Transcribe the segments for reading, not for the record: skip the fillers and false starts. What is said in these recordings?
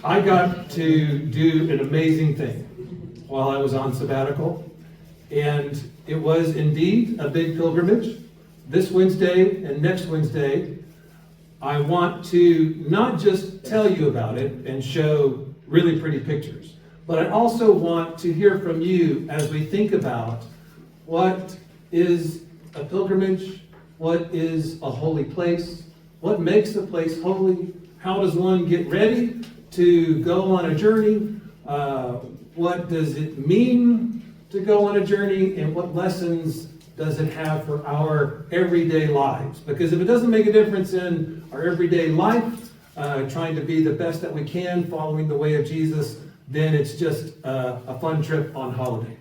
I got to do an amazing thing while I was on sabbatical, and it was indeed a big pilgrimage. This Wednesday and next Wednesday, I want to not just tell you about it and show really pretty pictures, but I also want to hear from you as we think about what is a pilgrimage, what is a holy place, what makes a place holy, how does one get ready to go on a journey, what does it mean to go on a journey, and what lessons does it have for our everyday lives? Because if it doesn't make a difference in our everyday life, trying to be the best that we can, following the way of Jesus, then it's just a fun trip on holiday.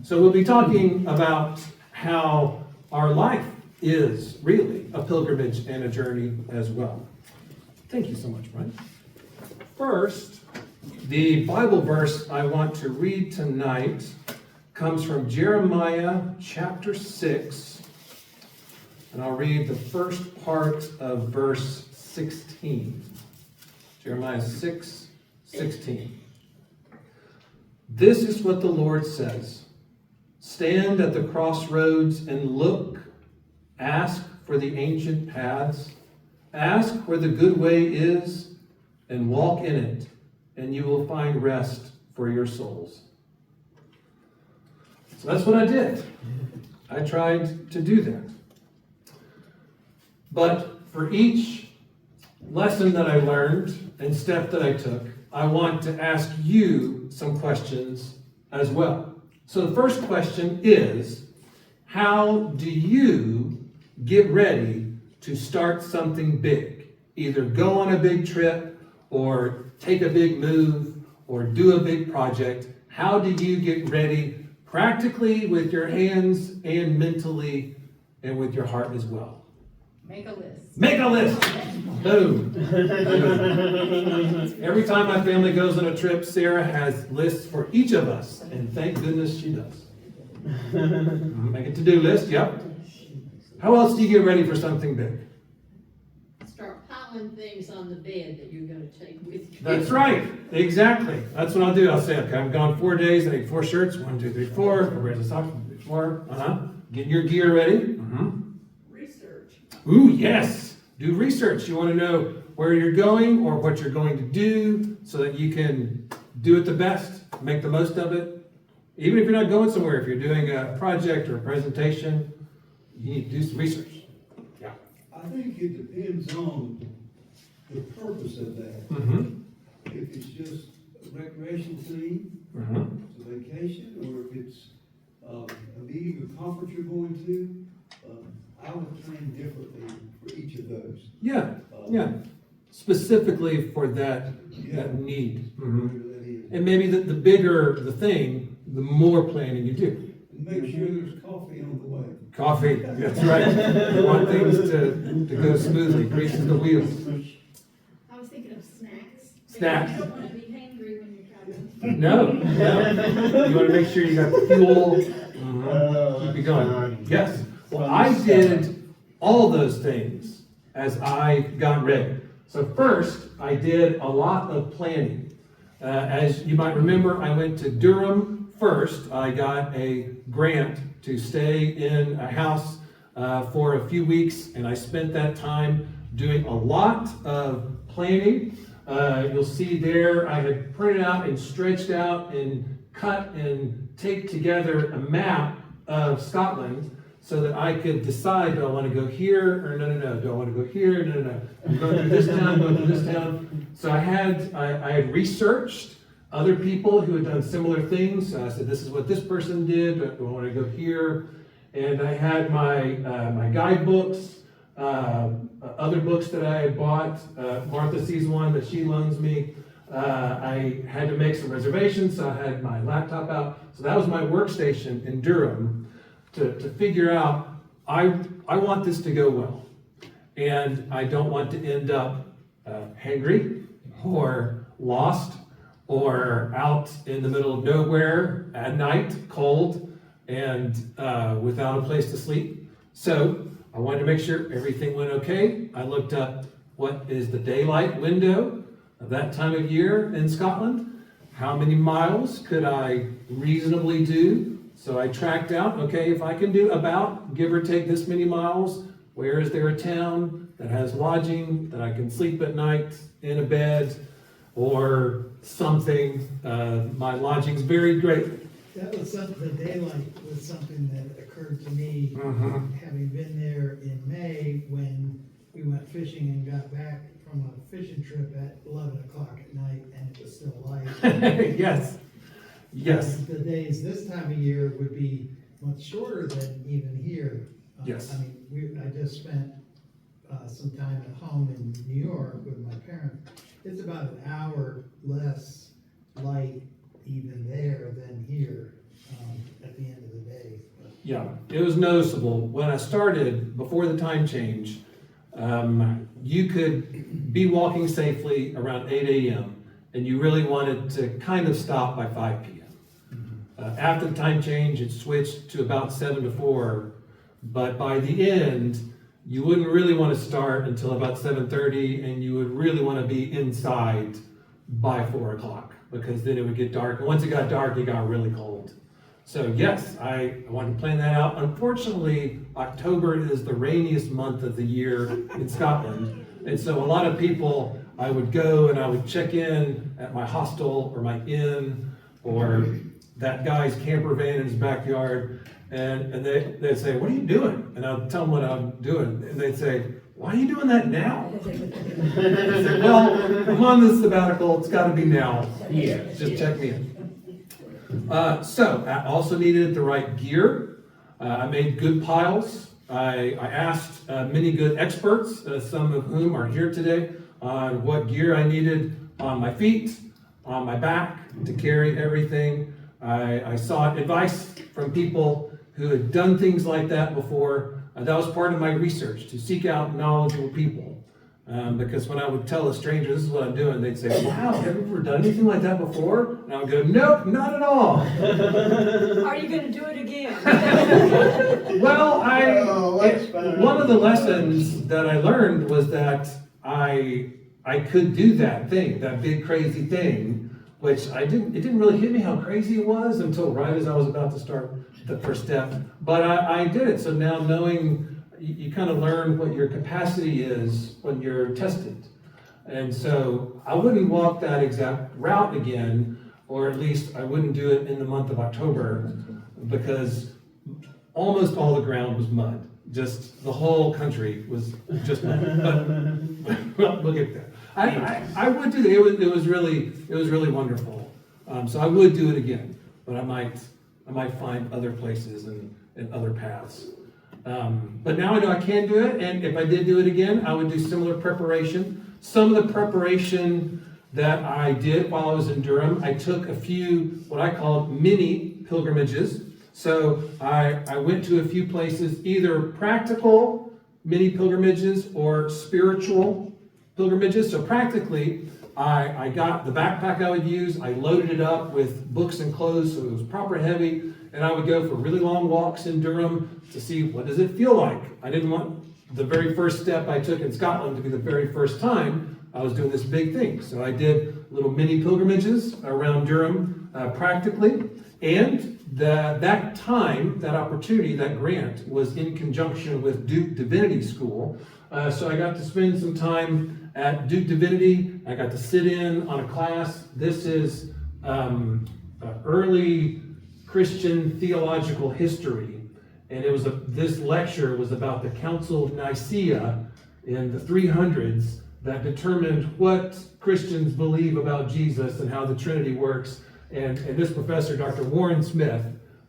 So we'll be talking about how our life is really a pilgrimage and a journey as well. Thank you so much, Brian. First, the Bible verse I want to read tonight comes from Jeremiah chapter 6, and I'll read the first part of verse 16. Jeremiah 6:16. This is what the Lord says. Stand at the crossroads and look. Ask for the ancient paths. Ask where the good way is and walk in it, and you will find rest for your souls. So that's what I did. I tried to do that. But for each lesson that I learned and step that I took, I want to ask you some questions as well. So the first question is, how do you get ready to start something big? Either go on a big trip or take a big move or do a big project. How do you get ready practically with your hands and mentally and with your heart as well? Make a list. Make a list. Boom. Every time my family goes on a trip, Sarah has lists for each of us, and thank goodness she does. Make a to-do list, yep. How else do you get ready for something big? Start piling things on the bed that you're going to take with you. That's right. Exactly. That's what I'll do. I'll say, okay, I'm gone 4 days. I need 4 shirts. 1, 2, 3, 4. 4 pairs of socks. 1, 2, 3, 4. Get your gear ready. Research. Ooh, yes. Do research. You want to know where you're going or what you're going to do so that you can do it the best, make the most of it. Even if you're not going somewhere, if you're doing a project or a presentation, you need to do some research. Yeah. I think it depends on the purpose of that. Mm-hmm. If it's just a recreational thing, Mm-hmm. it's a vacation, or if it's a meeting or conference you're going to, I would plan differently for each of those. Yeah. Yeah. Specifically for that Yeah. need. Mm-hmm. Whatever that is. And maybe the bigger the thing, the more planning you do. And make sure there's coffee on the way. Coffee, that's right. You want things to go smoothly, greases the wheels. I was thinking of snacks. Snacks. You don't want to be hangry when you're traveling. No. You want to make sure you got fuel. Keep it going. Yes. Well, I did all those things as I got ready. So first, I did a lot of planning. As you might remember, I went to Durham first. I got a grant to stay in a house for a few weeks, and I spent that time doing a lot of planning. You'll see there, I had printed out and stretched out and cut and taped together a map of Scotland so that I could decide, do I want to go here or no, do I want to go here? No. I'm going to this town, going to this town. So I had researched other people who had done similar things. So I said, this is what this person did, but do I want to go here? And I had my guidebooks, other books that I had bought. Martha sees one that she loans me. I had to make some reservations, so I had my laptop out. So that was my workstation in Durham to figure out, I want this to go well. And I don't want to end up hangry or lost or out in the middle of nowhere at night, cold, and without a place to sleep. So I wanted to make sure everything went okay. I looked up what is the daylight window of that time of year in Scotland. How many miles could I reasonably do? So I tracked out, okay, if I can do about, give or take this many miles, where is there a town that has lodging, that I can sleep at night in a bed, or something? My lodging's very great. That was something, the daylight was something that occurred to me, having been there in May when we went fishing and got back from a fishing trip at 11 o'clock at night and it was still light. Yes, yes, The days this time of year would be much shorter than even here. Yes. I mean, I just spent some time at home in New York with my parents. It's about an hour less light even there than here at the end of the day. yeah, it was noticeable. When I started, before the time change, you could be walking safely around 8 a.m. and you really wanted to kind of stop by 5 p.m. After the time change, it switched to about 7 to 4, but by the end, you wouldn't really want to start until about 7:30, and you would really want to be inside by 4 o'clock, because then it would get dark. And once it got dark, it got really cold. So yes, I wanted to plan that out. Unfortunately, October is the rainiest month of the year in Scotland. And so a lot of people, I would go and I would check in at my hostel or my inn or that guy's camper van in his backyard. And they'd say, "What are you doing?" And I'd tell them what I'm doing. And they'd say, "Why are you doing that now?" I said, "Well, I'm on this sabbatical. It's got to be now. Yeah, just check me in." So I also needed the right gear. I made good piles. I asked many good experts, some of whom are here today, on what gear I needed on my feet, on my back, to carry everything. I sought advice from people who had done things like that before. That was part of my research, to seek out knowledgeable people. Because when I would tell a stranger, "This is what I'm doing," they'd say, "Wow, have you ever done anything like that before?" And I would go, "Nope, not at all." Are you gonna do it again? Well, one of the lessons that I learned was that I could do that thing, that big crazy thing, which it didn't really hit me how crazy it was until right as I was about to start the first step. But I did it. So now knowing, you kind of learn what your capacity is when you're tested. And so I wouldn't walk that exact route again, or at least I wouldn't do it in the month of October, because almost all the ground was mud. Just the whole country was just mud. But we'll get there. I would do that. It was really wonderful. So I would do it again, but I might find other places and other paths. But now I know I can do it, and if I did do it again, I would do similar preparation. Some of the preparation that I did while I was in Durham, I took a few what I call mini pilgrimages. So I went to a few places, either practical mini pilgrimages or spiritual pilgrimages. So practically, I got the backpack I would use, I loaded it up with books and clothes so it was proper heavy, and I would go for really long walks in Durham to see what does it feel like. I didn't want the very first step I took in Scotland to be the very first time I was doing this big thing. So I did little mini pilgrimages around Durham practically, and that time, that opportunity, that grant was in conjunction with Duke Divinity School. So I got to spend some time at Duke Divinity. I got to sit in on a class. This is early Christian theological history. And this lecture was about the Council of Nicaea in the 300s that determined what Christians believe about Jesus and how the Trinity works. And this professor, Dr. Warren Smith,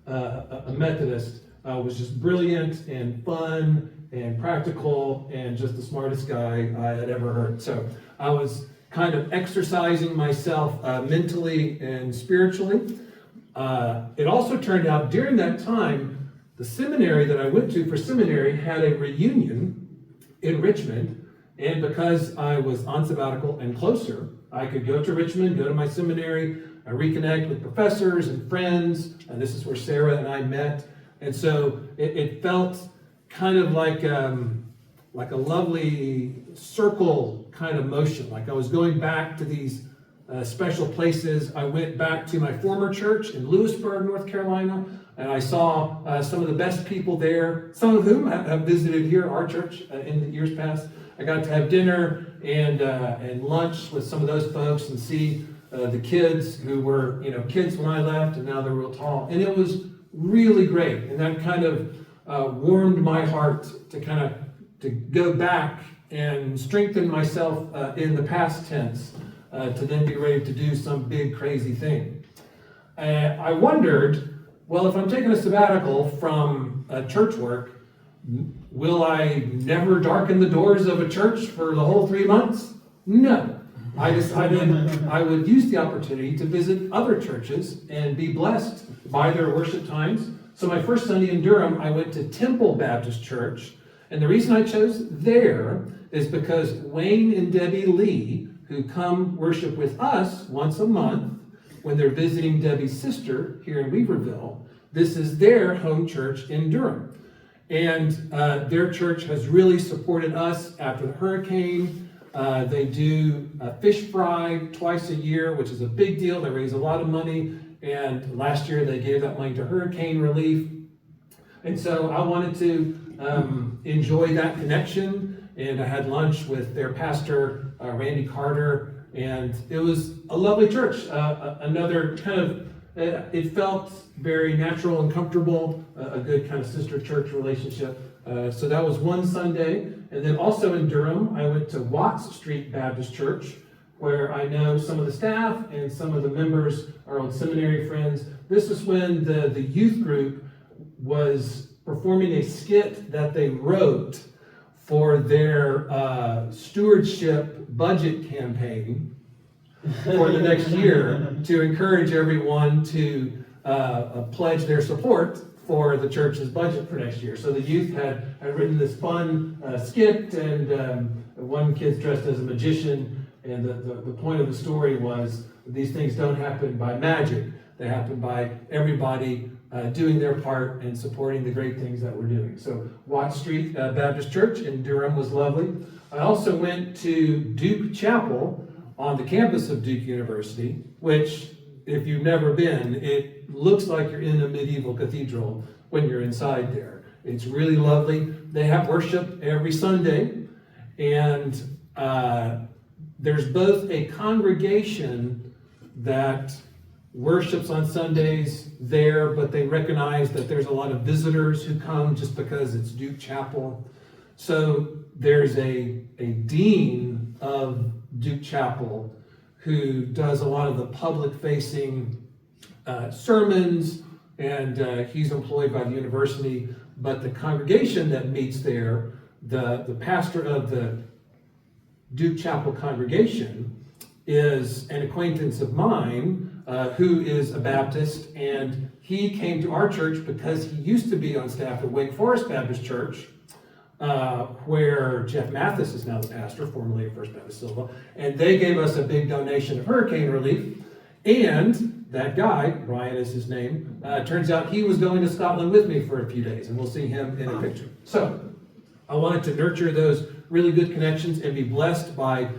a Methodist, was just brilliant and fun and practical and just the smartest guy I had ever heard. So I was kind of exercising myself mentally and spiritually. It also turned out during that time, the seminary that I went to for seminary had a reunion in Richmond. And because I was on sabbatical and closer, I could go to Richmond, go to my seminary, reconnect with professors and friends. And this is where Sarah and I met. And so it felt kind of like like a lovely circle kind of motion, like I was going back to these special places. I went back to my former church in Lewisburg, North Carolina, and I saw some of the best people there, some of whom have visited here, our church, in the years past. I got to have dinner and lunch with some of those folks and see the kids who were, kids when I left, and now they're real tall. And it was really great, and that kind of warmed my heart to go back and strengthen myself in the past tense to then be ready to do some big crazy thing. I wondered, well, if I'm taking a sabbatical from church work, will I never darken the doors of a church for the whole 3 months? No. I decided I would use the opportunity to visit other churches and be blessed by their worship times. So my first Sunday in Durham, I went to Temple Baptist Church. And the reason I chose there is because Wayne and Debbie Lee, who come worship with us once a month when they're visiting Debbie's sister here in Weaverville, this is their home church in Durham. And their church has really supported us after the hurricane. They do a fish fry twice a year, which is a big deal. They raise a lot of money. And last year they gave that money to hurricane relief. And so I wanted to enjoy that connection. And I had lunch with their pastor, Randy Carter. And it was a lovely church. Another kind of, it felt very natural and comfortable, a good kind of sister church relationship. So that was one Sunday. And then also in Durham, I went to Watts Street Baptist Church, where I know some of the staff and some of the members are old seminary friends. This is when the youth group was performing a skit that they wrote for their stewardship budget campaign for the next year to encourage everyone to pledge their support for the church's budget for next year. So the youth had written this fun skit, and one kid's dressed as a magician, and the point of the story was these things don't happen by magic. They happen by everybody doing their part and supporting the great things that we're doing. So Watt Street Baptist Church in Durham was lovely. I also went to Duke Chapel on the campus of Duke University, which, if you've never been, it looks like you're in a medieval cathedral when you're inside there. It's really lovely. They have worship every Sunday, and there's both a congregation that worships on Sundays there, but they recognize that there's a lot of visitors who come just because it's Duke Chapel. So there's a dean of Duke Chapel who does a lot of the public-facing sermons, and he's employed by the university. But the congregation that meets there, the pastor of the Duke Chapel congregation is an acquaintance of mine who is a Baptist, and he came to our church because he used to be on staff at Wake Forest Baptist Church, where Jeff Mathis is now the pastor, formerly of First Baptist Silva, and they gave us a big donation of hurricane relief. And that guy, Brian is his name, turns out he was going to Scotland with me for a few days, and we'll see him in a picture. So I wanted to nurture those really good connections and be blessed by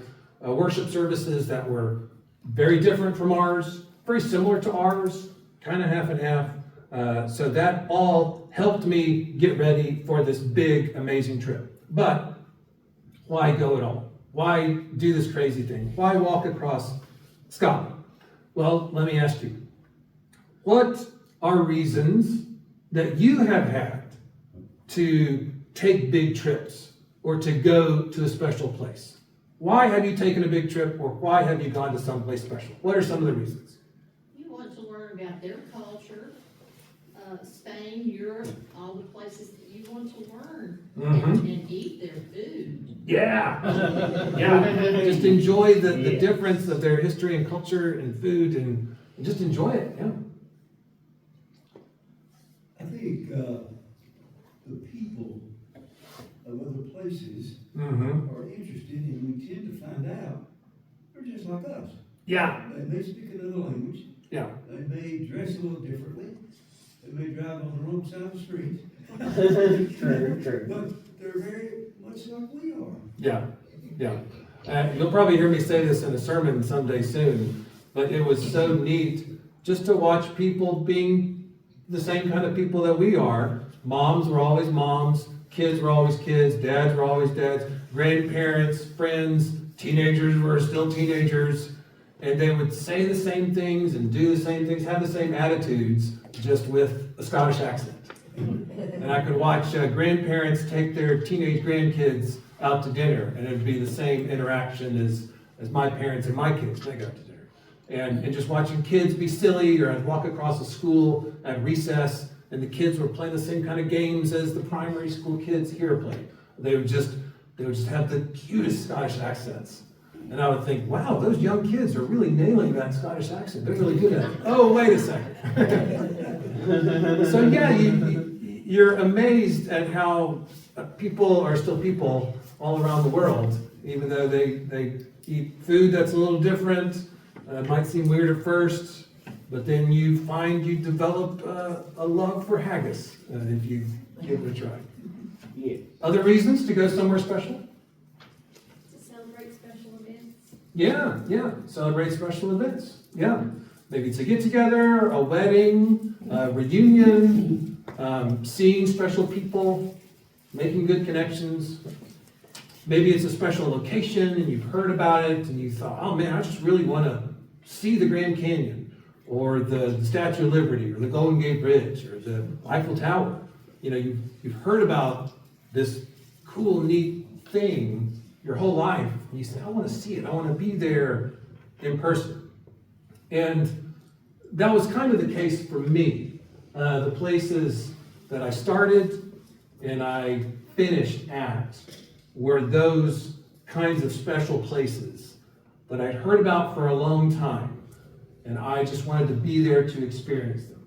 worship services that were very different from ours, very similar to ours, kind of half and half. So that all helped me get ready for this big, amazing trip. But why go at all? Why do this crazy thing? Why walk across Scotland? Well, let me ask you, what are reasons that you have had to take big trips or to go to a special place? Why have you taken a big trip, or why have you gone to someplace special? What are some of the reasons? You want to learn about their culture, Spain, Europe, all the places that you want to learn, and eat their food. Yeah, yeah. Just enjoy the difference of their history and culture and food, and just enjoy it. Yeah. I think the people of other places are interested, and we tend to find out they're just like us. Yeah. They may speak another language. Yeah. They may dress a little differently. They may drive on the wrong side of the street. True. But they're very much like we are. Yeah, yeah. You'll probably hear me say this in a sermon someday soon, but it was so neat just to watch people being the same kind of people that we are. Moms were always moms, kids were always kids, dads were always dads, grandparents, friends, teenagers were still teenagers, and they would say the same things and do the same things, have the same attitudes, just with a Scottish accent. And I could watch grandparents take their teenage grandkids out to dinner, and it'd be the same interaction as my parents and my kids, they go out to dinner. And just watching kids be silly, or I'd walk across the school at recess, and the kids were playing the same kind of games as the primary school kids here play. They would just have the cutest Scottish accents. And I would think, wow, those young kids are really nailing that Scottish accent. They're really good at it. Oh, wait a second. So yeah, you're amazed at how people are still people all around the world, even though they eat food that's a little different. It might seem weird at first, but then you find you develop a love for haggis if you give it a try. Yeah. Other reasons to go somewhere special? To celebrate special events. Yeah, celebrate special events. Yeah, maybe it's a get-together, a wedding, a reunion, seeing special people, making good connections. Maybe it's a special location and you've heard about it and you thought, oh man, I just really want to see the Grand Canyon or the Statue of Liberty or the Golden Gate Bridge or the Eiffel Tower. You know, you've heard about this cool, neat thing your whole life. And you say, I want to see it. I want to be there in person. And that was kind of the case for me. The places that I started and I finished at were those kinds of special places that I'd heard about for a long time. And I just wanted to be there to experience them.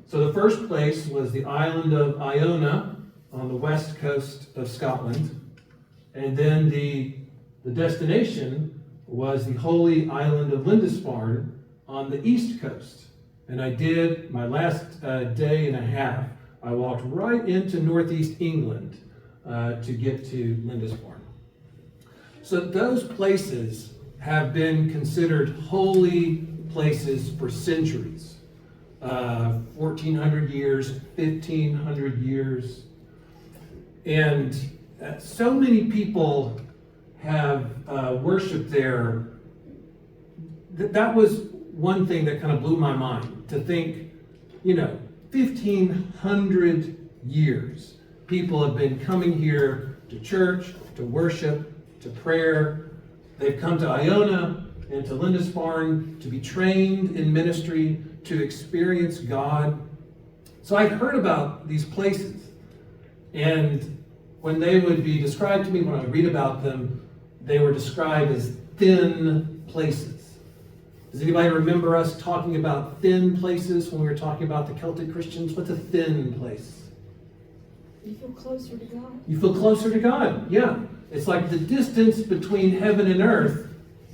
So the first place was the island of Iona on the west coast of Scotland. And then the destination was the holy island of Lindisfarne on the east coast. And I did my last day and a half. I walked right into northeast England to get to Lindisfarne. So those places have been considered holy places for centuries. 1,400 years, 1,500 years. And so many people have worshiped there. That was one thing that kind of blew my mind, to think, 1,500 years. People have been coming here to church, to worship, to prayer. They've come to Iona and to Lindisfarne to be trained in ministry, to experience God. So I'd heard about these places. And when they would be described to me, when I read about them, they were described as thin places. Does anybody remember us talking about thin places when we were talking about the Celtic Christians? What's a thin place? You feel closer to God. You feel closer to God, yeah. It's like the distance between heaven and earth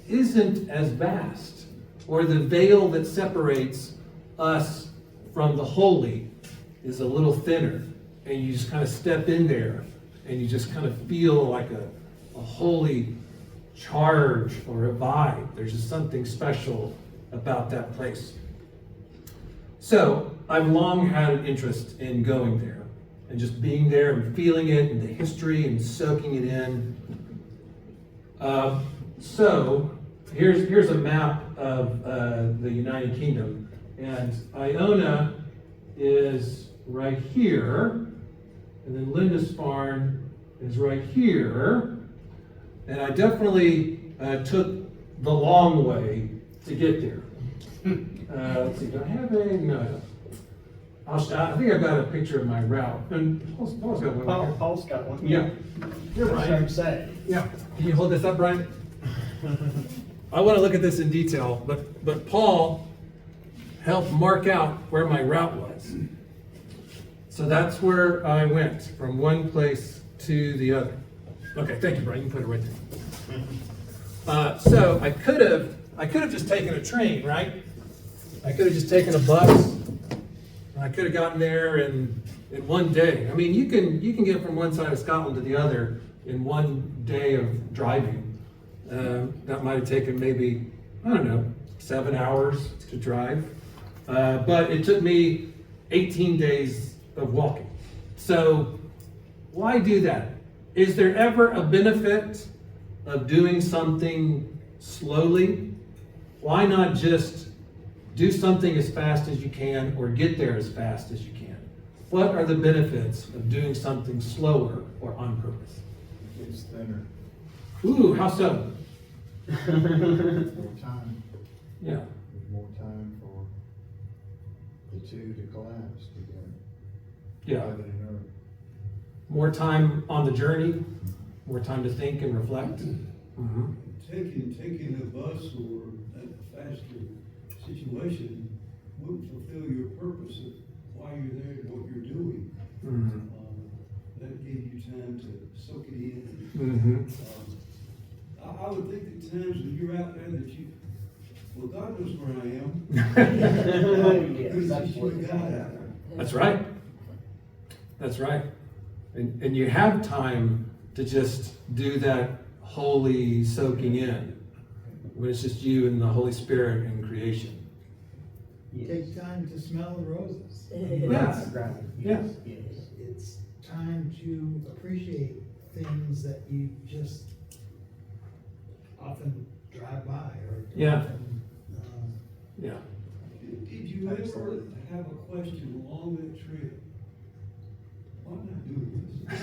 isn't as vast, or the veil that separates us from the holy is a little thinner, and you just kind of step in there, and you just kind of feel like a holy charge or a vibe. There's just something special about that place. So I've long had an interest in going there and just being there and feeling it and the history and soaking it in. So here's a map of the United Kingdom, and Iona is right here, and then Lindisfarne is right here, and I definitely took the long way to get there. Let's see, do I have a, no. I think I've got a picture of my route, and Paul's got one right here. Paul's got one. Yeah. Here, That's what Brian. I'm saying. Yeah. Can you hold this up, Brian? I want to look at this in detail, but Paul helped mark out where my route was. So that's where I went, from one place to the other. Okay, thank you, Brian. You can put it right there. So I could have just taken a train, right? I could have just taken a bus. I could have gotten there in one day. I mean, you can get from one side of Scotland to the other in one day of driving. That might have taken maybe, I don't know, 7 hours to drive. But it took me 18 days of walking. So why do that? Is there ever a benefit of doing something slowly? Why not just do something as fast as you can or get there as fast as you can? What are the benefits of doing something slower or on purpose? It's thinner. Ooh, how so? More time. Yeah. More time for the two to collapse together. Yeah. Rather than early. More time on the journey, more time to think and reflect. Mhm. Taking a bus or a faster situation wouldn't fulfill your purpose of why you're there and what you're doing. Mhm. That gave you time to soak it in. Mhm. I would think at times when you're out there that well, God knows where I am. Because you got out there. That's right. That's right. And you have time to just do that holy soaking in when it's just you and the Holy Spirit and creation. Take time to smell the roses. Yeah. Yeah. It's time to appreciate things that you just often drive by or. Yeah. often, Yeah. Did you ever have a question along that trip? Why am I doing this?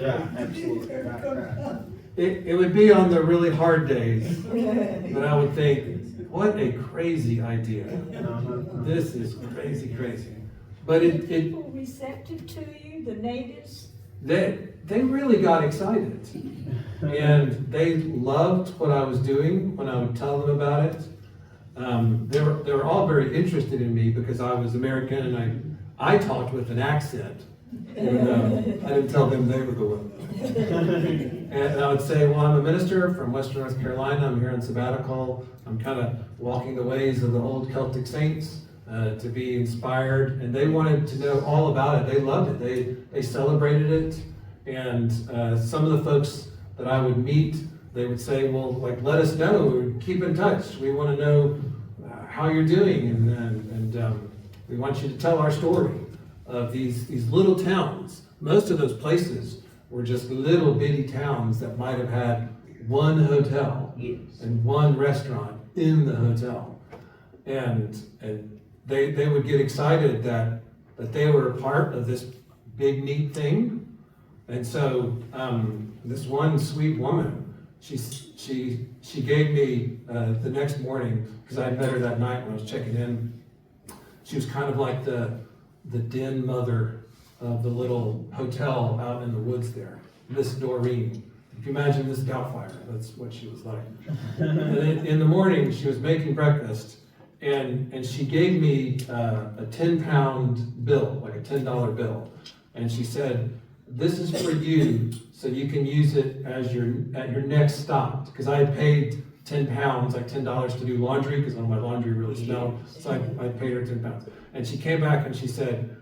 Yeah, absolutely. Right. It would be on the really hard days that I would think, what a crazy idea. This is crazy, crazy. But People receptive to you, the natives? they really got excited. And they loved what I was doing when I would tell them about it. They were all very interested in me because I was American and I talked with an accent. Even though I didn't tell them they were the one. And I would say, well, I'm a minister from Western North Carolina. I'm here on sabbatical. I'm kind of walking the ways of the old Celtic saints to be inspired. And they wanted to know all about it. They loved it. They celebrated it. And some of the folks that I would meet, they would say, well, like, let us know. Keep in touch. We want to know how you're doing. And we want you to tell our story of these little towns. Most of those places were just little bitty towns that might have had one hotel and one restaurant in the hotel. And they would get excited that they were a part of this big neat thing. And so this one sweet woman, she gave me the next morning, because I met her that night when I was checking in. She was kind of like the den mother of the little hotel out in the woods there, Miss Doreen. If you imagine Miss Doubtfire, that's what she was like. And then in the morning, she was making breakfast, and she gave me a 10-pound bill, like a $10 bill. And she said, this is for you, so you can use it as at your next stop. Because I had paid 10 pounds, like $10 to do laundry, because my laundry really smelled. So I paid her 10 pounds. And she came back and she said,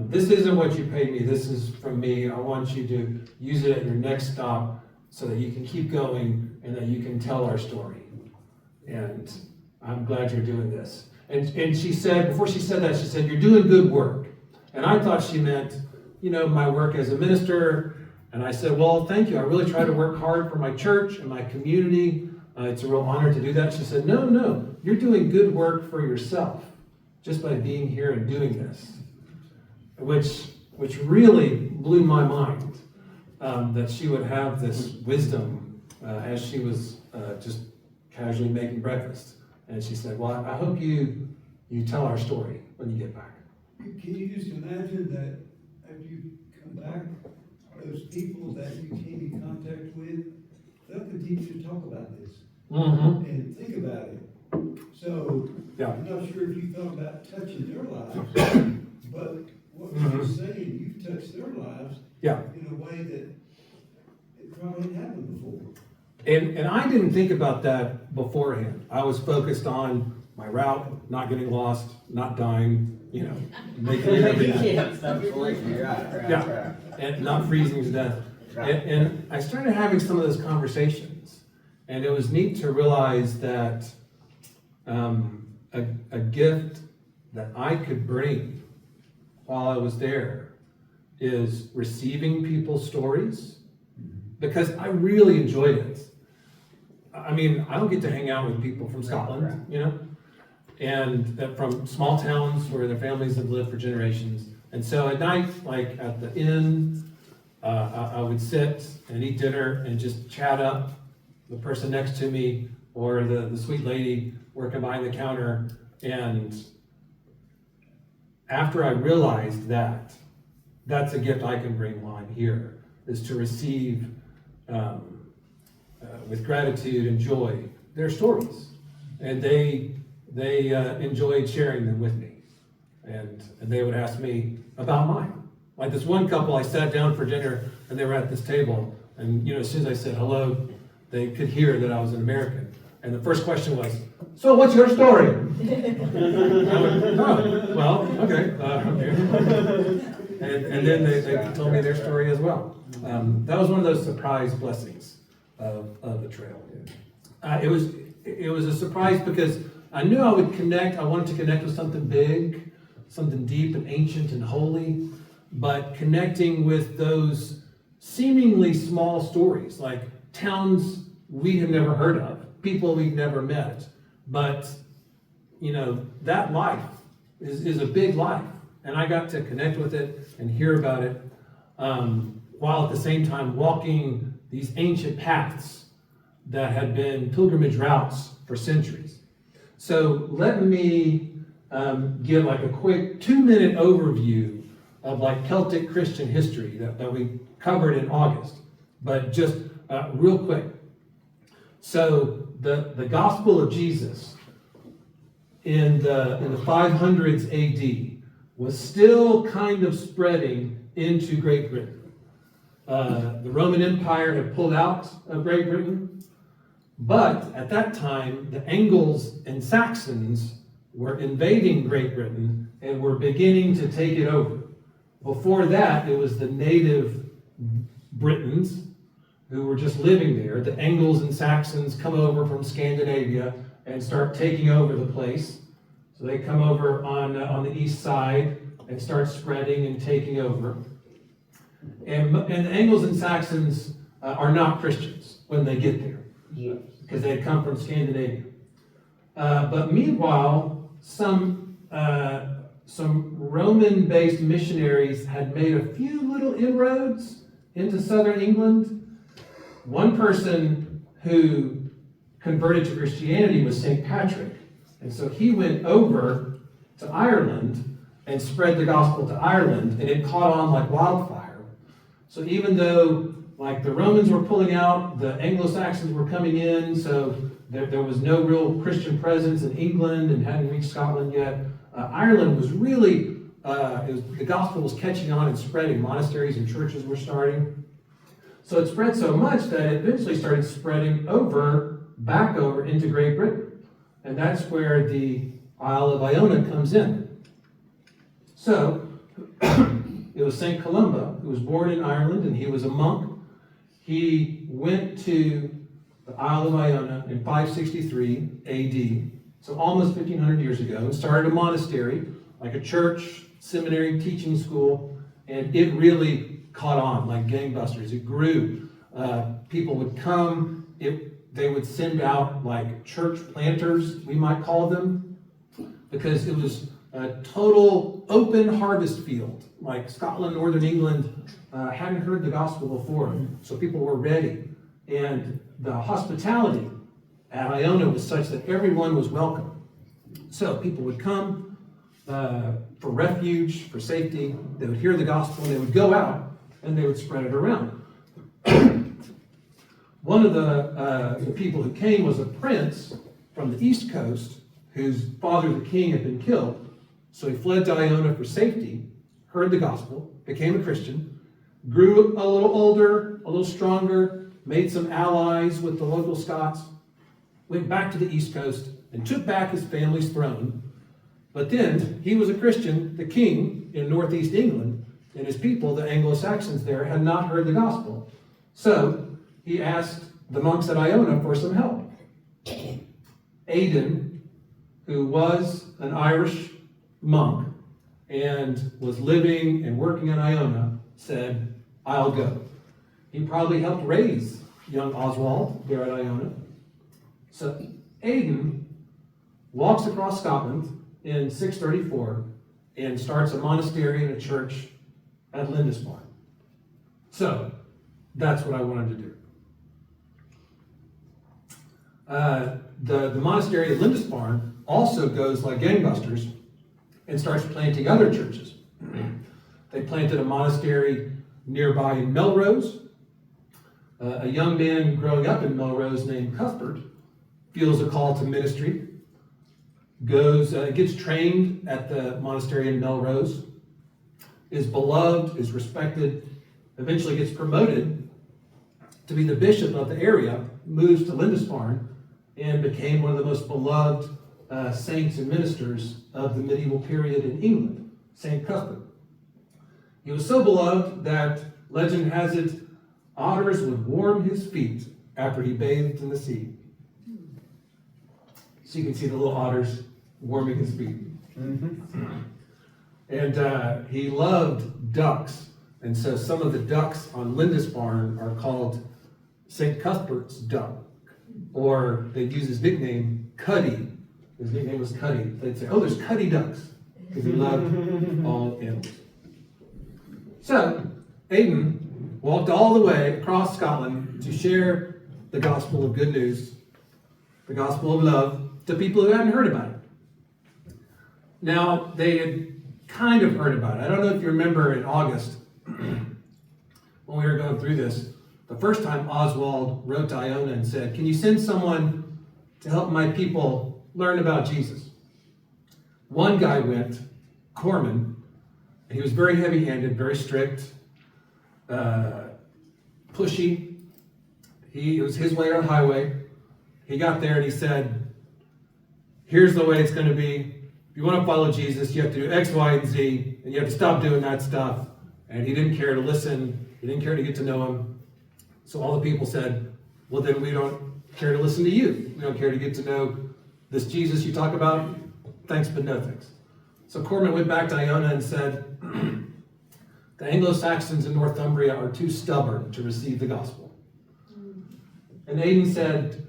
this isn't what you paid me, this is from me. I want you to use it at your next stop so that you can keep going and that you can tell our story. And I'm glad you're doing this. And she said, before she said that, she said, you're doing good work. And I thought she meant, my work as a minister. And I said, well, thank you. I really try to work hard for my church and my community. It's a real honor to do that. She said, no, you're doing good work for yourself just by being here and doing this. Which really blew my mind, that she would have this wisdom as she was just casually making breakfast. And she said, well, I hope you tell our story when you get back. Can you just imagine that after you come back, those people that you came in contact with, they'll continue to talk about this and think about it. So Yeah. I'm not sure if you thought about touching their lives, but what you're saying, you've touched their lives Yeah. in a way that it probably hadn't happened before. And I didn't think about that beforehand. I was focused on my route, not getting lost, not dying, making it every day. Yeah, and not freezing to death. And I started having some of those conversations, and it was neat to realize that a gift that I could bring while I was there is receiving people's stories, because I really enjoyed it. I mean, I don't get to hang out with people from Scotland, and from small towns where their families have lived for generations. And so at night, like at the inn, I would sit and eat dinner and just chat up the person next to me or the sweet lady working behind the counter. And after I realized that that's a gift I can bring while I'm here, is to receive with gratitude and joy their stories. And they enjoyed sharing them with me. And they would ask me about mine. Like this one couple, I sat down for dinner and they were at this table. And as soon as I said hello, they could hear that I was an American. And the first question was, "So what's your story?" I went, "Oh, well, okay. And then they told me their story as well. That was one of those surprise blessings of the trail. It was a surprise because I knew I would connect. I wanted to connect with something big, something deep and ancient and holy, but connecting with those seemingly small stories, like towns we have never heard of, people we've never met, but that life is a big life, and I got to connect with it and hear about it, while at the same time walking these ancient paths that had been pilgrimage routes for centuries. So let me give like a quick 2-minute overview of like Celtic Christian history that we covered in August, but just real quick. So the gospel of Jesus in the 500s AD was still kind of spreading into Great Britain. The Roman Empire had pulled out of Great Britain, but at that time, the Angles and Saxons were invading Great Britain and were beginning to take it over. Before that, it was the native Britons who were just living there. The Angles and Saxons come over from Scandinavia and start taking over the place. So they come over on the east side and start spreading and taking over. And the Angles and Saxons are not Christians when they get there, because they had come from Scandinavia. But meanwhile, some Roman-based missionaries had made a few little inroads into southern England. One person who converted to Christianity was St. Patrick. And so he went over to Ireland and spread the gospel to Ireland, and it caught on like wildfire. So even though like the Romans were pulling out, the Anglo-Saxons were coming in, so there was no real Christian presence in England and hadn't reached Scotland yet. Ireland was really, the gospel was catching on and spreading. Monasteries and churches were starting. So it spread so much that it eventually started spreading back over into Great Britain. And that's where the Isle of Iona comes in. So it was St. Columba, who was born in Ireland, and he was a monk. He went to the Isle of Iona in 563 AD, so almost 1,500 years ago, and started a monastery, like a church, seminary, teaching school, and it really caught on like gangbusters. It grew. People would come. They would send out like church planters, we might call them, because it was a total open harvest field. Like Scotland, Northern England hadn't heard the gospel before, so people were ready. And the hospitality at Iona was such that everyone was welcome. So people would come for refuge, for safety. They would hear the gospel, and they would go out, and they would spread it around. One of the people who came was a prince from the East Coast whose father, the king, had been killed. So he fled to Iona for safety, heard the gospel, became a Christian, grew a little older, a little stronger, made some allies with the local Scots, went back to the East Coast, and took back his family's throne. But then he was a Christian, the king in northeast England, and his people, the Anglo-Saxons there, had not heard the gospel. So he asked the monks at Iona for some help. Aidan, who was an Irish monk and was living and working in Iona, said, I'll go. He probably helped raise young Oswald there at Iona. So Aidan walks across Scotland in 634 and starts a monastery and a church at Lindisfarne. So that's what I wanted to do. The monastery at Lindisfarne also goes like gangbusters and starts planting other churches. They planted a monastery nearby in Melrose. A young man growing up in Melrose named Cuthbert feels a call to ministry, gets trained at the monastery in Melrose, is beloved, is respected, eventually gets promoted to be the bishop of the area, moves to Lindisfarne, and became one of the most beloved saints and ministers of the medieval period in England, St. Cuthbert. He was so beloved that legend has it, otters would warm his feet after he bathed in the sea. So you can see the little otters warming his feet. And he loved ducks. And so some of the ducks on Lindisfarne are called St. Cuthbert's duck. Or they'd use his nickname, Cuddy. His nickname was Cuddy. They'd say, oh, there's Cuddy ducks. Because he loved all animals. So Aidan walked all the way across Scotland to share the gospel of good news, the gospel of love, to people who hadn't heard about it. Now, they had kind of heard about it. I don't know if you remember in August, when we were going through this, the first time Oswald wrote to Iona and said, can you send someone to help my people learn about Jesus? One guy went, Corman, and he was very heavy-handed, very strict, pushy. It was his way or the highway. He got there and he said, here's the way it's going to be. If you want to follow Jesus, you have to do X, Y, and Z, and you have to stop doing that stuff. And he didn't care to listen. He didn't care to get to know him. So all the people said, well, then we don't care to listen to you. We don't care to get to know this Jesus you talk about. Thanks, but no thanks. So Corman went back to Iona and said, the Anglo-Saxons in Northumbria are too stubborn to receive the gospel. And Aidan said,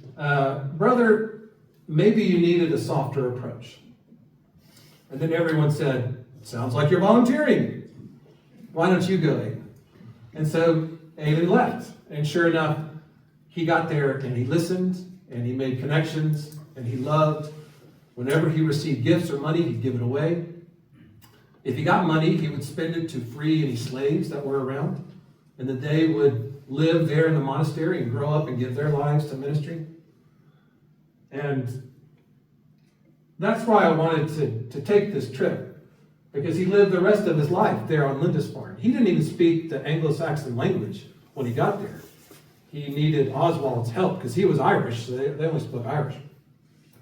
brother, maybe you needed a softer approach. And then everyone said, sounds like you're volunteering. Why don't you go, Aidan? And so Aidan left. And sure enough, he got there and he listened and he made connections and he loved. Whenever he received gifts or money, he'd give it away. If he got money, he would spend it to free any slaves that were around. And that they would live there in the monastery and grow up and give their lives to ministry. And that's why I wanted to take this trip. Because he lived the rest of his life there on Lindisfarne. He didn't even speak the Anglo-Saxon language when he got there. He needed Oswald's help because he was Irish, so they only spoke Irish.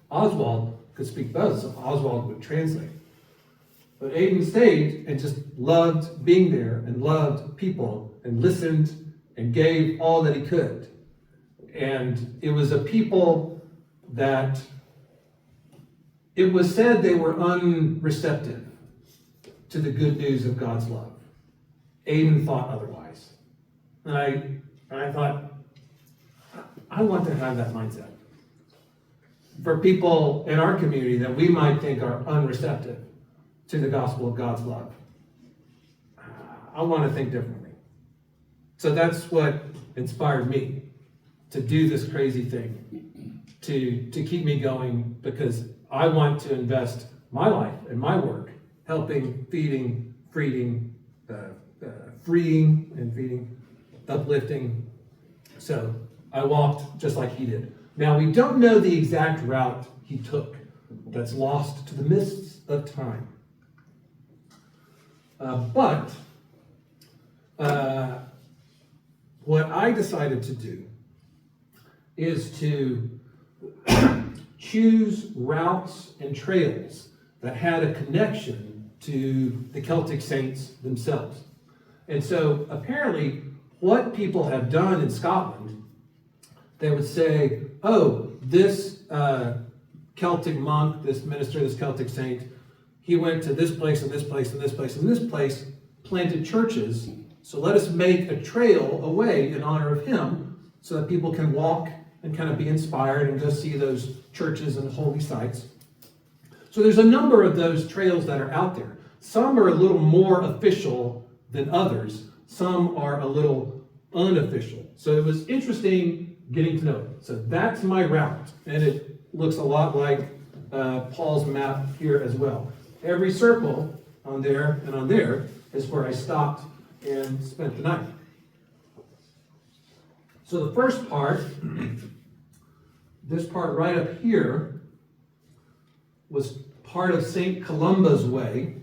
Oswald could speak both, so Oswald would translate. But Aidan stayed and just loved being there and loved people and listened and gave all that he could. And it was a people that it was said they were unreceptive to the good news of God's love. Aidan thought otherwise. And I thought, I want to have that mindset. For people in our community that we might think are unreceptive to the gospel of God's love, I want to think differently. So that's what inspired me to do this crazy thing, to keep me going, because I want to invest my life and my work helping, feeding, freeing, and feeding, uplifting. So I walked just like he did. Now, we don't know the exact route he took. That's lost to the mists of time. But what I decided to do is to choose routes and trails that had a connection to the Celtic saints themselves. And so apparently what people have done in Scotland, they would say, oh, this Celtic monk, this minister, this Celtic saint, he went to this place and this place and this place and this place, planted churches. So let us make a trail away in honor of him so that people can walk and kind of be inspired and go see those churches and holy sites. So there's a number of those trails that are out there. Some are a little more official than others. Some are a little unofficial. So it was interesting getting to know it. So that's my route. And it looks a lot like Paul's map here as well. Every circle on there and on there is where I stopped and spent the night. So the first part, this part right up here, was part of St. Columba's way,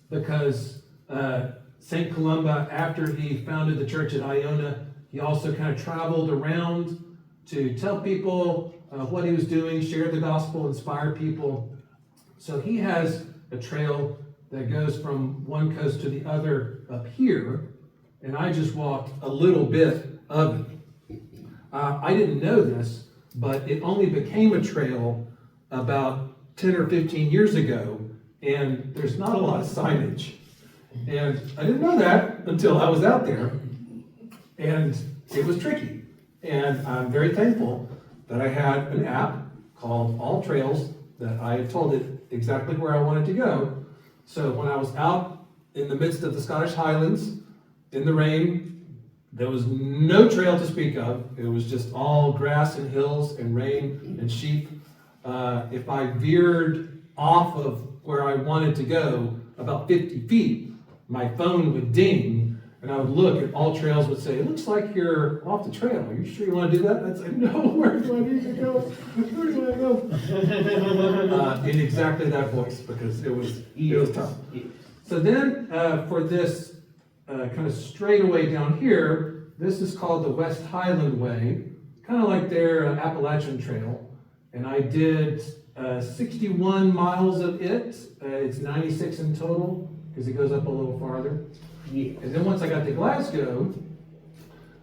because St. Columba, after he founded the church at Iona, he also kind of traveled around to tell people what he was doing, share the gospel, inspire people. So he has a trail that goes from one coast to the other up here, and I just walked a little bit of it. I didn't know this, but it only became a trail about 10 or 15 years ago, and there's not a lot of signage. And I didn't know that until I was out there, and it was tricky. And I'm very thankful that I had an app called All Trails that I had told it exactly where I wanted to go. So when I was out in the midst of the Scottish Highlands in the rain, there was no trail to speak of. It was just all grass and hills and rain and sheep. If I veered off of where I wanted to go about 50 feet, my phone would ding, and I would look, and All Trails would say, it looks like you're off the trail. Are you sure you want to do that? I'd say, no, where do I need to go? Where do I go? In exactly that voice, because it was tough. So then, for this kind of straightaway down here, this is called the West Highland Way, kind of like their Appalachian Trail. And I did 61 miles of it. It's 96 in total, because it goes up a little farther. And then once I got to Glasgow,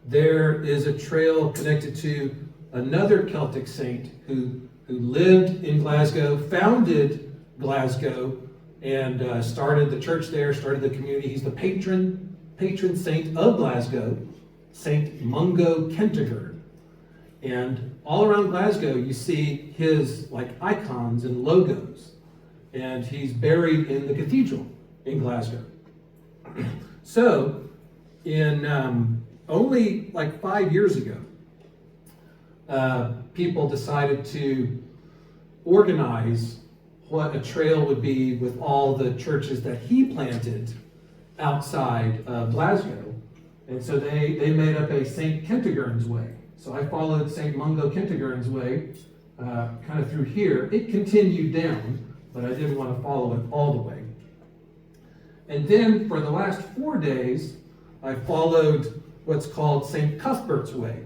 there is a trail connected to another Celtic saint who lived in Glasgow, founded Glasgow, and started the church there, started the community. He's the patron saint of Glasgow, Saint Mungo Kentigern. And all around Glasgow, you see his icons and logos. And he's buried in the cathedral in Glasgow. So, in only 5 years ago, people decided to organize what a trail would be with all the churches that he planted outside of Glasgow. And so they made up a St. Kentigern's Way. So I followed St. Mungo Kentigern's Way kind of through here. It continued down, but I didn't want to follow it all the way. And then for the last 4 days, I followed what's called St. Cuthbert's Way,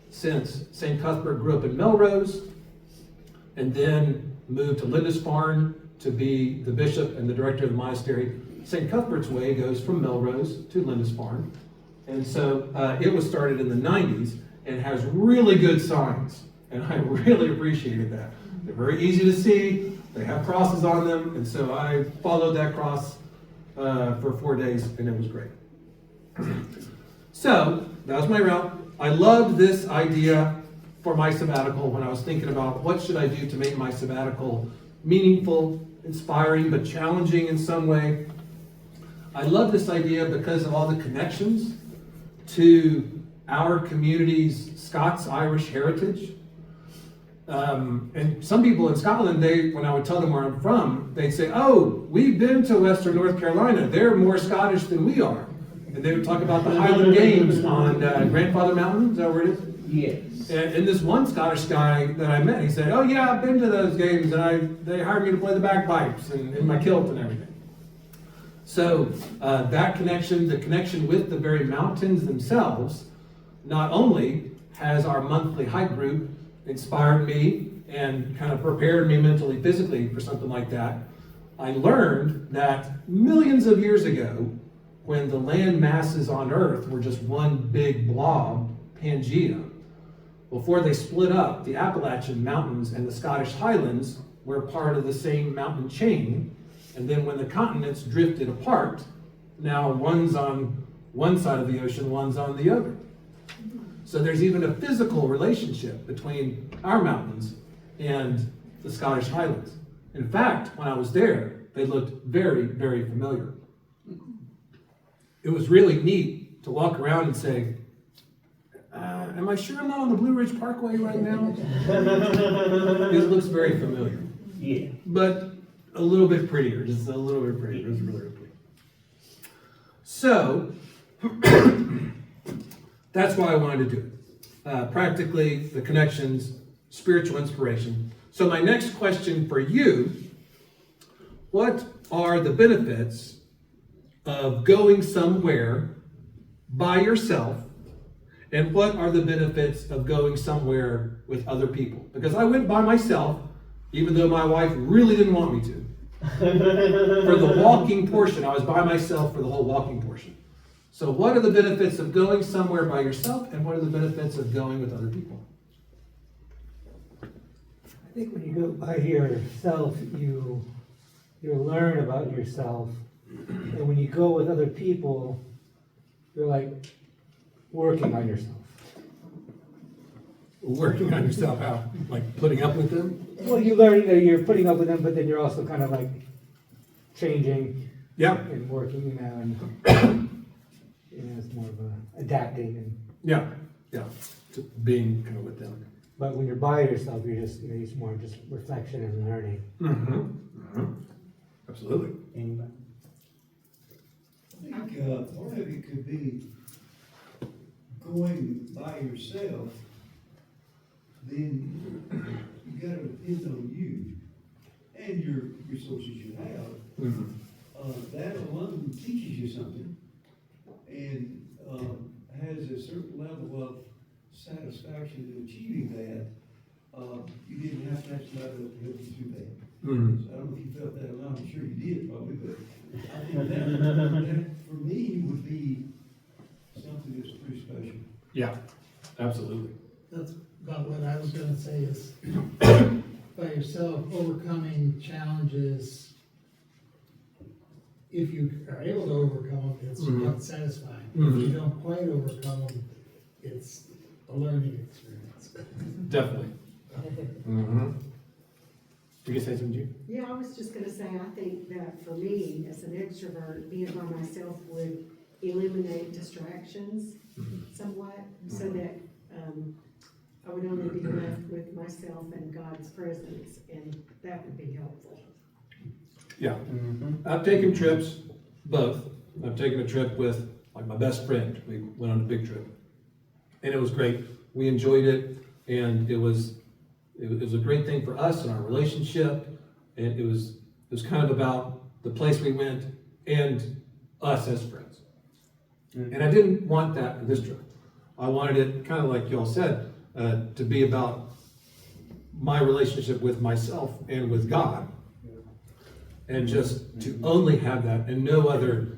since St. Cuthbert grew up in Melrose and then moved to Lindisfarne to be the bishop and the director of the monastery. St. Cuthbert's Way goes from Melrose to Lindisfarne. And so it was started in the 90s and has really good signs. And I really appreciated that. They're very easy to see. They have crosses on them. And so I followed that cross for 4 days, and it was great. So that was my route. I loved this idea for my sabbatical when I was thinking about what should I do to make my sabbatical meaningful, inspiring, but challenging in some way. I love this idea because of all the connections to our community's Scots-Irish heritage. And some people in Scotland, when I would tell them where I'm from, they'd say, oh, we've been to Western North Carolina. They're more Scottish than we are. And they would talk about the Highland Games on Grandfather Mountain. Is that where it is? Yes. And this one Scottish guy that I met, he said, oh yeah, I've been to those games, and they hired me to play the bagpipes and in my kilt and everything. So that connection, the connection with the very mountains themselves, not only has our monthly hike group inspired me and kind of prepared me mentally, physically for something like that. I learned that millions of years ago, when the land masses on Earth were just one big blob, Pangea, before they split up, the Appalachian Mountains and the Scottish Highlands were part of the same mountain chain. And then when the continents drifted apart, now one's on one side of the ocean, one's on the other. So there's even a physical relationship between our mountains and the Scottish Highlands. In fact, when I was there, they looked very, very familiar. It was really neat to walk around and say, am I sure I'm not on the Blue Ridge Parkway right now? It looks very familiar. Yeah. But a little bit prettier, just a little bit prettier. It was really, really pretty. So, that's why I wanted to do it. Practically, the connections, spiritual inspiration. So my next question for you, what are the benefits of going somewhere by yourself, and what are the benefits of going somewhere with other people? Because I went by myself, even though my wife really didn't want me to. For the walking portion, I was by myself for the whole walking portion. So what are the benefits of going somewhere by yourself, and what are the benefits of going with other people? I think when you go by yourself, you learn about yourself, and when you go with other people, you're like working on yourself. Working on yourself, how? Like putting up with them? Well, you learn that you're putting up with them, but then you're also kind of like changing, Yeah, and working, and it's more of a adapting. And yeah, to being kind of with them. but when you're by yourself, you're just it's more just reflection and learning. Absolutely. Anybody? I think part of it could be going by yourself, then you gotta depend on you and your resources you have. That alone teaches you something and has a certain level of satisfaction in achieving that. You didn't have to have somebody to help you through that. So I don't know if you felt that alone, I'm sure you did probably, but I think that for me would be something that's pretty special. Yeah, absolutely. That's about what I was gonna say is, by yourself, overcoming challenges, if you are able to overcome them, it's quite satisfying. If you don't quite overcome them, it's a learning experience. Definitely. You can say something, June? Yeah, I was just gonna say, I think that for me, as an extrovert, being by myself would eliminate distractions somewhat, so that, I would only be left with myself and God's presence, and that would be helpful. Yeah. I've taken trips, both. I've taken a trip with like my best friend. We went on a big trip. And it was great. We enjoyed it, and it was a great thing for us and our relationship. And it was kind of about the place we went and us as friends. And I didn't want that for this trip. I wanted it, kind of like y'all said, to be about my relationship with myself and with God. And just to only have that and no other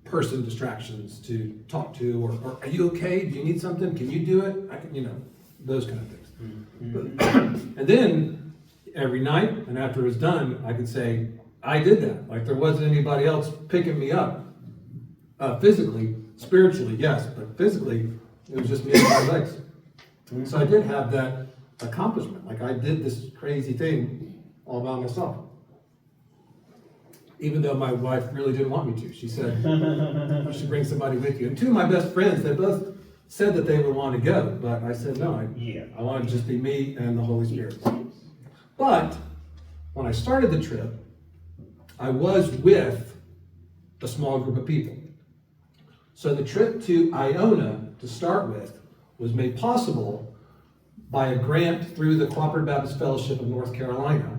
person distractions to talk to, or are you okay? Do you need something? Can you do it? I can, those kind of things. And then every night, and after it was done, I could say, I did that. Like there wasn't anybody else picking me up physically, spiritually, yes, but physically, it was just me and my legs. So I did have that accomplishment. Like I did this crazy thing all by myself. Even though my wife really didn't want me to. She said, you should bring somebody with you. And two of my best friends, they both said that they would want to go, but I said, no, I want to just be me and the Holy Spirit. But when I started the trip, I was with a small group of people. So the trip to Iona, to start with, was made possible by a grant through the Cooperative Baptist Fellowship of North Carolina.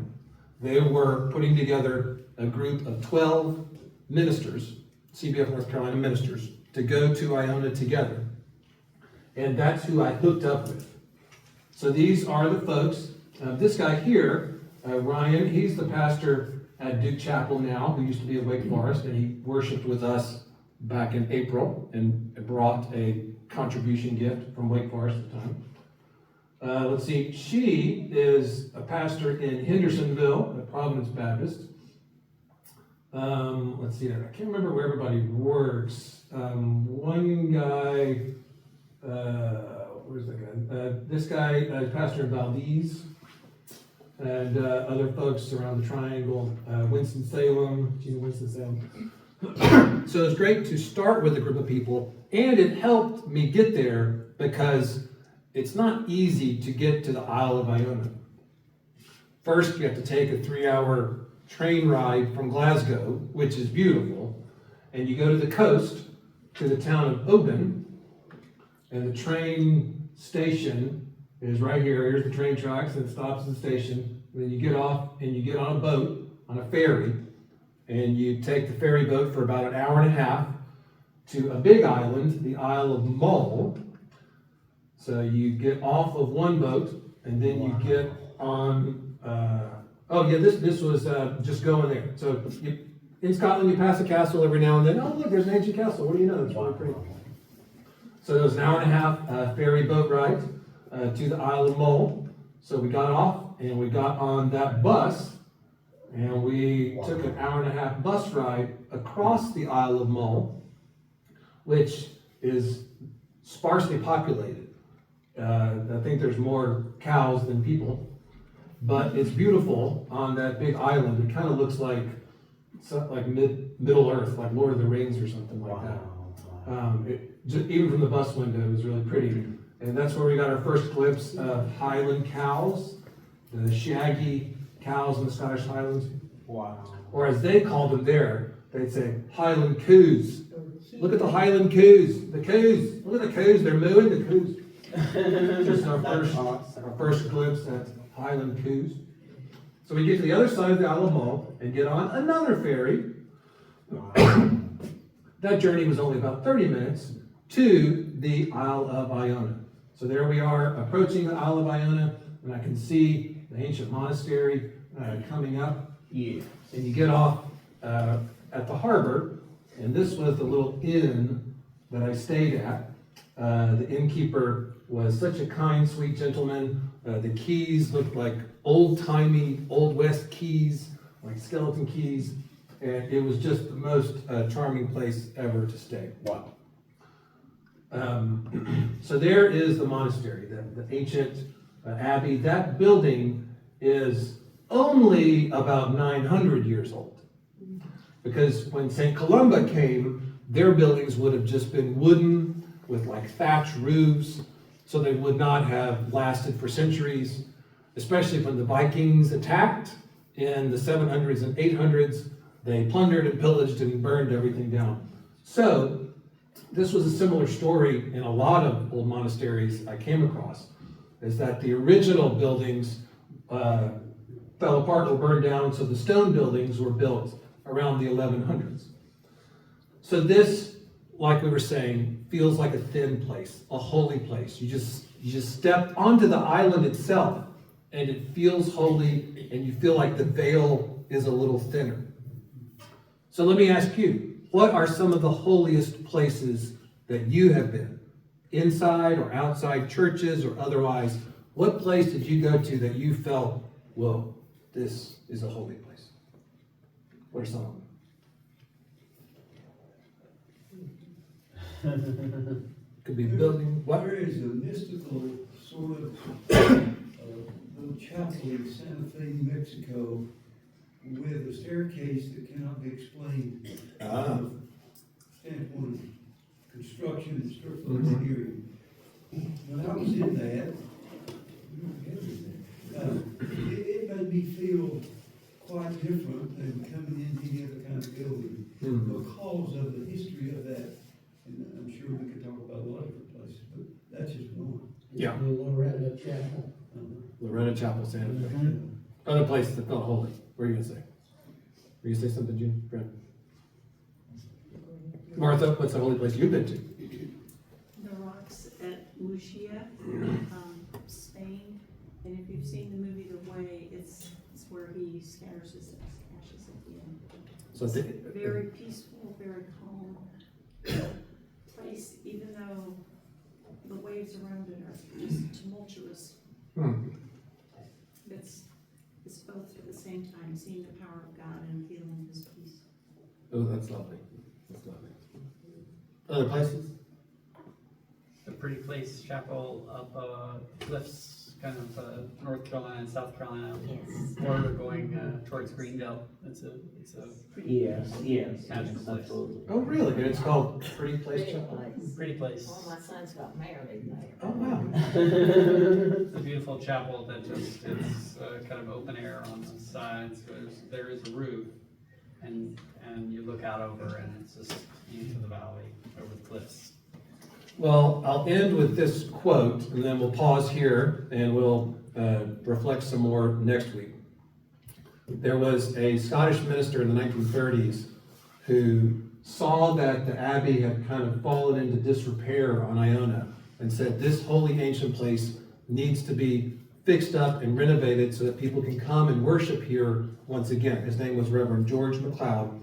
They were putting together a group of 12 ministers, CBF North Carolina ministers, to go to Iona together. And that's who I hooked up with. So these are the folks. This guy here, Ryan, he's the pastor at Duke Chapel now, who used to be at Wake Forest, and he worshiped with us back in April and brought a contribution gift from Wake Forest at the time. Let's see, she is a pastor in Hendersonville at Providence Baptist. Let's see, I can't remember where everybody works. One guy, where's that guy? This guy is pastor in Valdez, and other folks around the Triangle, Winston-Salem, Gina Winston-Salem. So it's great to start with a group of people, and it helped me get there because it's not easy to get to the Isle of Iona. First, you have to take a 3-hour train ride from Glasgow, which is beautiful, and you go to the coast, to the town of Oban, and the train station is right here. Here's the train tracks, and it stops at the station. And then you get off, and you get on a boat, on a ferry, and you take the ferry boat for about an hour and a half to a big island, the Isle of Mull. So you get off of one boat, and then you get on, this was just going there. So in Scotland, you pass a castle every now and then. Oh, look, there's an ancient castle. What do you know? It's really pretty. So it was an hour and a half ferry boat ride to the Isle of Mull. So we got off, and we got on that bus, and we took an hour and a half bus ride across the Isle of Mull, which is sparsely populated. I think there's more cows than people, but it's beautiful on that big island. It kind of looks like Middle Earth, like Lord of the Rings or something like that. Even from the bus window, it was really pretty. And that's where we got our first glimpse of Highland cows, the shaggy cows in the Scottish Highlands. Wow. Or as they called them there, they'd say Highland coos. Look at the Highland coos. The coos. Look at the coos. They're mooing the coos. Just our first glimpse at Highland coos. So we get to the other side of the Isle of Mull and get on another ferry. That journey was only about 30 minutes to the Isle of Iona. So there we are approaching the Isle of Iona, and I can see the ancient monastery coming up. Yeah. And you get off at the harbor, and this was the little inn that I stayed at. The innkeeper was such a kind, sweet gentleman. The keys looked like old-timey, Old West keys, like skeleton keys, and it was just the most charming place ever to stay. Wow. So there is the monastery, the ancient abbey. That building is only about 900 years old. Because when St. Columba came, their buildings would have just been wooden with like thatch roofs, so they would not have lasted for centuries, especially when the Vikings attacked in the 700s and 800s. They plundered and pillaged and burned everything down. So this was a similar story in a lot of old monasteries I came across, is that the original buildings fell apart or burned down, so the stone buildings were built around the 1100s. So this, like we were saying, feels like a thin place, a holy place. You just step onto the island itself, and it feels holy, and you feel like the veil is a little thinner. So let me ask you, what are some of the holiest places that you have been? Inside or outside churches or otherwise, what place did you go to that you felt, whoa, this is a holy place? What are some of them? Could be a building. What? There is a mystical sort of little chapel in Santa Fe, Mexico, with a staircase that cannot be explained. Standpoint of construction and structural engineering. When I was in that, it made me feel quite different than coming into any other kind of building because of the history of that. And I'm sure we could talk about a lot of different places, but that's just one. Yeah. Loretta Chapel. Loretta Chapel, Santa Fe. Other places that felt holy. What are you going to say? Were you going to say something, June? Brad? Martha, what's the holy place you've been to? The rocks at Lucia, Spain. seen the movie The Way, it's where he scatters his ashes at the end. So It's the- a very peaceful, very calm place, even though the waves around it are just tumultuous. It's both at the same time, seeing the power of God and feeling his peace. Oh, that's lovely. That's lovely. Other places? A pretty place, chapel up cliffs, kind of North Carolina and South Carolina. Yes. Or going towards Greenville. It's a Yes, yes, Magical place. absolutely. Oh, really? And it's called Pretty Place Pretty Chapel? place. pretty place. All my sons got married there. Oh, wow. It's a beautiful chapel that just, it's kind of open air on the sides. There is a roof, and you look out over, and it's just into the valley, over the cliffs. Well, I'll end with this quote, and then we'll pause here, and we'll reflect some more next week. There was a Scottish minister in the 1930s who saw that the abbey had kind of fallen into disrepair on Iona and said, this holy ancient place needs to be fixed up and renovated so that people can come and worship here once again. His name was Reverend George MacLeod.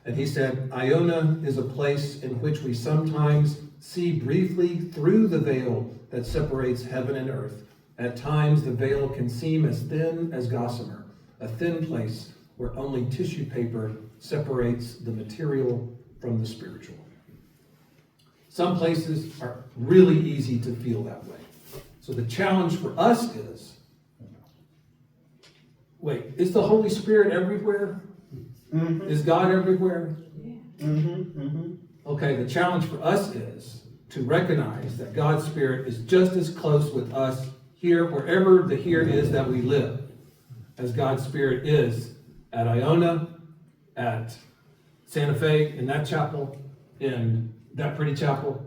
And he said, Iona is a place in which we sometimes see briefly through the veil that separates heaven and earth. At times, the veil can seem as thin as gossamer, a thin place where only tissue paper separates the material from the spiritual. Some places are really easy to feel that way. So the challenge for us is, wait, is the Holy Spirit everywhere? Is God everywhere? Okay, the challenge for us is to recognize that God's Spirit is just as close with us here, wherever the here is that we live, as God's Spirit is at Iona, at Santa Fe, in that chapel, in that pretty chapel,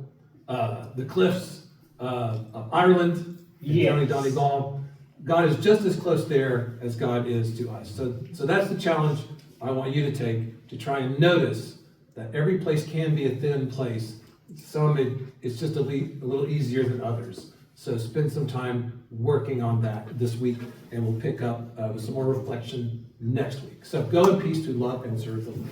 the cliffs of Ireland, in County Donegal. God is just as close there as God is to us. So that's the challenge I want you to take, to try and notice that every place can be a thin place. It's just a little easier than others. So spend some time working on that this week, and we'll pick up with some more reflection next week. So go in peace to love and serve the Lord.